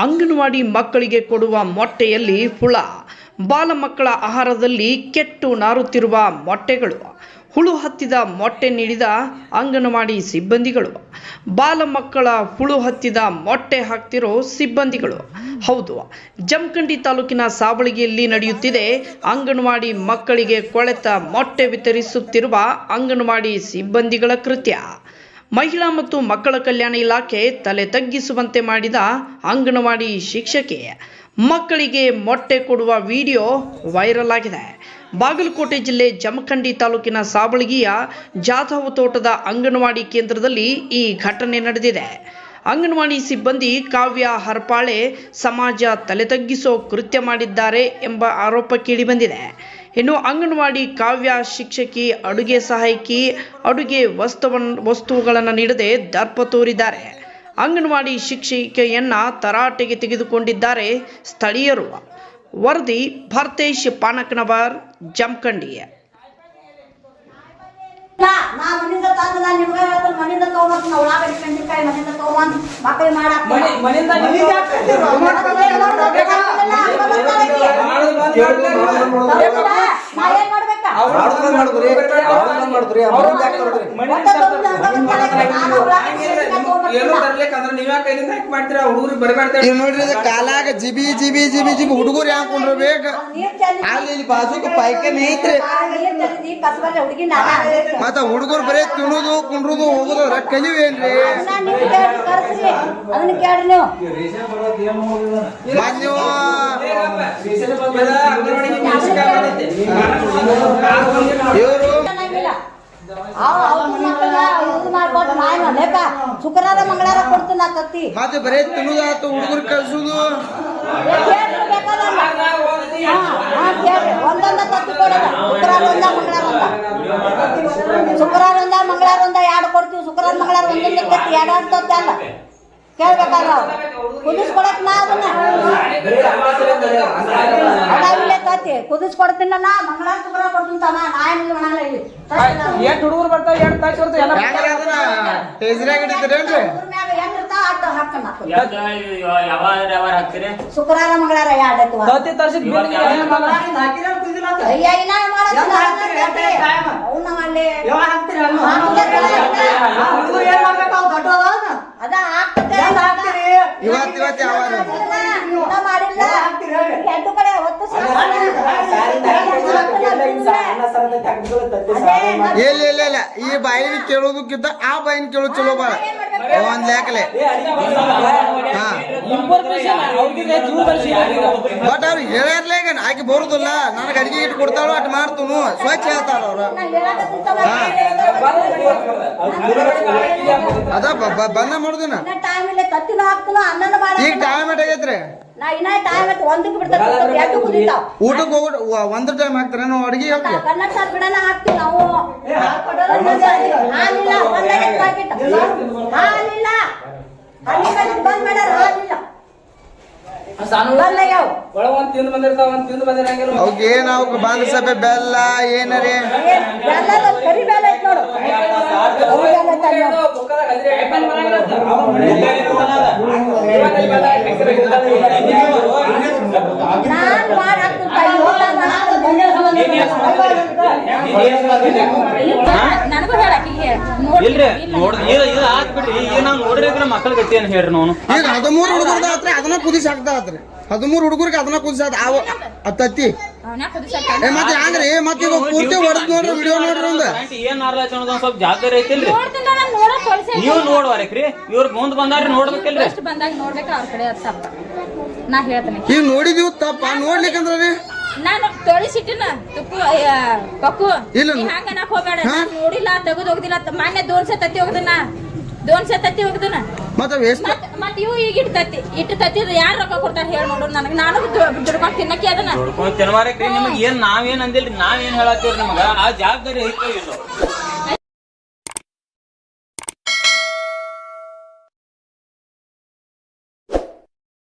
ಅಂಗನವಾಡಿ ಮಕ್ಕಳಿಗೆ ಕೊಡುವ ಮೊಟ್ಟೆಯಲ್ಲಿ ಹುಳ, ಬಾಲ ಮಕ್ಕಳ ಆಹಾರದಲ್ಲಿ ಕೆಟ್ಟು ನಾರುತ್ತಿರುವ ಮೊಟ್ಟೆಗಳು, ಹುಳು ಹತ್ತಿದ ಮೊಟ್ಟೆ ನೀಡಿದ ಅಂಗನವಾಡಿ ಸಿಬ್ಬಂದಿಗಳು, ಬಾಲ ಮಕ್ಕಳ ಹುಳು ಹತ್ತಿದ ಮೊಟ್ಟೆ ಹಾಕ್ತಿರೋ ಸಿಬ್ಬಂದಿಗಳು. ಹೌದು, ಜಮಖಂಡಿ ತಾಲೂಕಿನ ಸಾವಳಗಿಯಲ್ಲಿ ನಡೆಯುತ್ತಿದೆ ಅಂಗನವಾಡಿ ಮಕ್ಕಳಿಗೆ ಕೊಳೆತ ಮೊಟ್ಟೆ ವಿತರಿಸುತ್ತಿರುವ ಅಂಗನವಾಡಿ ಸಿಬ್ಬಂದಿಗಳ ಕೃತ್ಯ. ಮಹಿಳಾ ಮತ್ತು ಮಕ್ಕಳ ಕಲ್ಯಾಣ ಇಲಾಖೆ ತಲೆ ತಗ್ಗಿಸುವಂತೆ ಮಾಡಿದ ಅಂಗನವಾಡಿ ಶಿಕ್ಷಕಿ ಮಕ್ಕಳಿಗೆ ಮೊಟ್ಟೆ ಕೊಡುವ ವಿಡಿಯೋ ವೈರಲ್ ಆಗಿದೆ. ಬಾಗಲಕೋಟೆ ಜಿಲ್ಲೆ ಜಮಖಂಡಿ ತಾಲೂಕಿನ ಸಾವಳಗಿಯ ಜಾಧವ್ ತೋಟದ ಅಂಗನವಾಡಿ ಕೇಂದ್ರದಲ್ಲಿ ಈ ಘಟನೆ ನಡೆದಿದೆ. ಅಂಗನವಾಡಿ ಸಿಬ್ಬಂದಿ ಕಾವ್ಯ ಹರ್ಪಾಳೆ ಸಮಾಜ ತಲೆ ತಗ್ಗಿಸೋ ಕೃತ್ಯ ಮಾಡಿದ್ದಾರೆ ಎಂಬ ಆರೋಪ ಕೇಳಿಬಂದಿದೆ. ಇನ್ನು ಅಂಗನವಾಡಿ ಕಾವ್ಯ ಶಿಕ್ಷಕಿ ಅಡುಗೆ ಸಹಾಯಕಿ ಅಡುಗೆ ವಸ್ತುಗಳನ್ನು ನೀಡದೆ ದರ್ಪ ತೋರಿದ್ದಾರೆ. ಅಂಗನವಾಡಿ ಶಿಕ್ಷಕಿಯನ್ನ ತರಾಟೆಗೆ ತೆಗೆದುಕೊಂಡಿದ್ದಾರೆ ಸ್ಥಳೀಯರು. ವರದಿ ಭರ್ತೇಶ್ ಪಾನಕನವರ್, ಜಮಖಂಡಿ. ಕಾಲಾಗ ಜಿಬಿ ಜಿಬಿ ಜಿಬಿ ಜಿಬಿ ಹುಡುಗರು ಯಾಕೊಂಡ್ರಬೇಕು ಅಲ್ಲಿ ಬಾಜುಕ ಪಾಯ್ಕಾನೆ ಐತ್ರಿ. ಮತ್ತ ಹುಡುಗರು ಬರೀ ತಿನ್ನೋದು ಕುಂಡ್ರುದು ಹೋಗುದು ಕಲಿವೇನ್ರಿ? ಶುಕ್ರವಾರ ಮಂಗಳವಾರ ಕೊಡ್ತೀನಿ ತತ್ತಿ ಮತ್ತೆ ಬರೀ ತಿನ್ನುದಾತು ಹುಡುಗರು ಕಳ್ಸುದು ಒಂದೊಂದ ತತ್ತಿ ಕೊಡೋದು. ಶುಕ್ರವಾರ ಒಂದ ಮಂಗಳವಾರ ಒಂದ ಎರಡು ಕೊಡ್ತೀವಿ. ಶುಕ್ರವಾರ ಮಂಗಳವಾರ ಒಂದೊಂದು ತತ್ತಿ ಎರಡು ತತ್ತಿ ಅಲ್ಲ ಕೇಳ್ಬೇಕಾದ್ರ ಕುದಿಸ್ಕೊಡಕ್ ನಾ ಅದನ್ನ ತತ್ತಿ ಕುದಿಸ್ಕೊಡ್ತೀನ ನಾ ಮಂಗಳವಾರ ಶುಕ್ರವಾರ ಕೊಡ್ತೀನಿ ನಾ ಏನಿಲ್ಲ ಮನಾಲ ಇಲ್ಲಿ ಹುಡುಗರು ಬರ್ತಾವ ಎರಡು ತಾಸು ಶುಕ್ರವಾರ ಮಂಗಳವಾರ ಎರಡು ಅದ ಆಗ್ತದೆ ಮಾಡಿಲ್ಲ ಎರಡು ಕಡೆ ಹೊತ್ತು ಇಲ್ಲ ಈ ಬಾಯಿನ ಕೇಳೋದಕ್ಕಿಂತ ಆ ಬಾಯಿನ ಕೇಳೋದು ಚಲೋ ಬಾಳ ಒಂದ್ ಲೆಕ್ಕಲೆ. ಬಟ್ ಅವ್ರು ಹೇಳ್ಯಾರ್ಲೇ ಈಗ ಆಕೆ ಬರುದಿಲ್ಲ, ನನಗೆ ಅಡಿಗೆ ಇಟ್ಟು ಕೊಡ್ತಾಳು ಅಟ್ ಮಾಡ್ತನು ಸ್ವಚ್ಛ ಹೇಳ್ತಾರ ಅವ್ರ. ಅದ ಬಂದ ಮಾಡುದಿನ ಈಗ ಟೈಮ್ ಆಗೈತ್ರಿ. ಊಟಕ್ಕೆ ಹೋಗ್ಬಿಟ್ಟು ಒಂದ್ ಟೈಮ್ ಹಾಕ್ತಾರ ನಾವು ಅಡಿಗೆ ಹಾಕ್ತಿವಿ ನಾವು ಬಂದ್ ಮಾಡ್ಯಾರ ಏನ್ ಅವಕ್ ಬಂದ ಸಭೆ ಬೆಲ್ಲ ಏನರಿ ಕರಿ ಬೆಲ್ಲ ಐತ್ ನೋಡು. ಮಕ್ಕಳ ಗತಿ ಏನ್ ಹೇಳ್ರಿ ನಾವು ಈಗ 13 ಹುಡುಗರ್ದ ಆತ್ರಿ ಅದನ್ನ ಕುದಿಸಿ ಹಾಕ್ತಾತ್ರಿ. 13 ಹುಡುಗರಿಗೆ ಅದನ್ನ ಕುದಿಸಾದ ತತ್ತಿ ಮತ್ತೆ ಹಂಗ್ರಿ ಮತ್ತೆ ಈಗ ಪೂರ್ತಿ ಹೊಡೆದ್ ನೋಡ್ರಿ ವಿಡಿಯೋ ನೋಡ್ರಿ ಒಂದ್ ಏನ್ ಸ್ವಲ್ಪ ಜವಾಬ್ದಾರಿ ಐತಿಲ್ರಿ. ನೀವು ನೋಡ್ವಾರಕ್ರಿ ಇವ್ರ ಮುಂದ್ ಬಂದಾರ್ರಿ ನೋಡ್ಬೇಕಿಲ್ರಿ. ನಾ ಹೇಳ್ತೇನೆ ಈಗ ನೋಡಿದೀವಿ ತಪ್ಪ ನೋಡ್ಲಿಕ್ಕಂದ್ರಿ ನಾನು ತೊಳಿಸಿಟ್ಟಿನ ಪಕ್ಕು ಹಂಗ ನಾಕ್ ಹೋಗ್ಬೇಡ. ನೋಡಿಲ್ಲ ತೆಗೆದು ಹೋಗುದಿಲ್ಲ. ಮೊನ್ನೆ ದೋನ್ಸೆ ತತ್ತಿ ಹೋಗುದನ ಮತ್ ಇವು ಈಗ ಇಟ್ಟು ತತ್ತಿ ಯಾರು ರೊಕ್ಕ ಕೊಡ್ತಾರ ಹೇಳಿ ನೋಡ್ರಿ. ನನಗೆ ನಾನು ದುಡ್ಕೊಂಡ್ ತಿನ್ನಕ್ಕೆ ಅದನ್ನ ತಿನ್ಮಾರಕ್ರಿ. ನಿಮಗ್ ಏನ್ ನಾವೇನ್ ಅಂದಿಲ್ರಿ, ನಾವೇನ್ ಹೇಳತ್ತೀವ್ರಿ ನಿಮಗ ಆ ಜವಾಬ್ದಾರಿ ಐತಿ.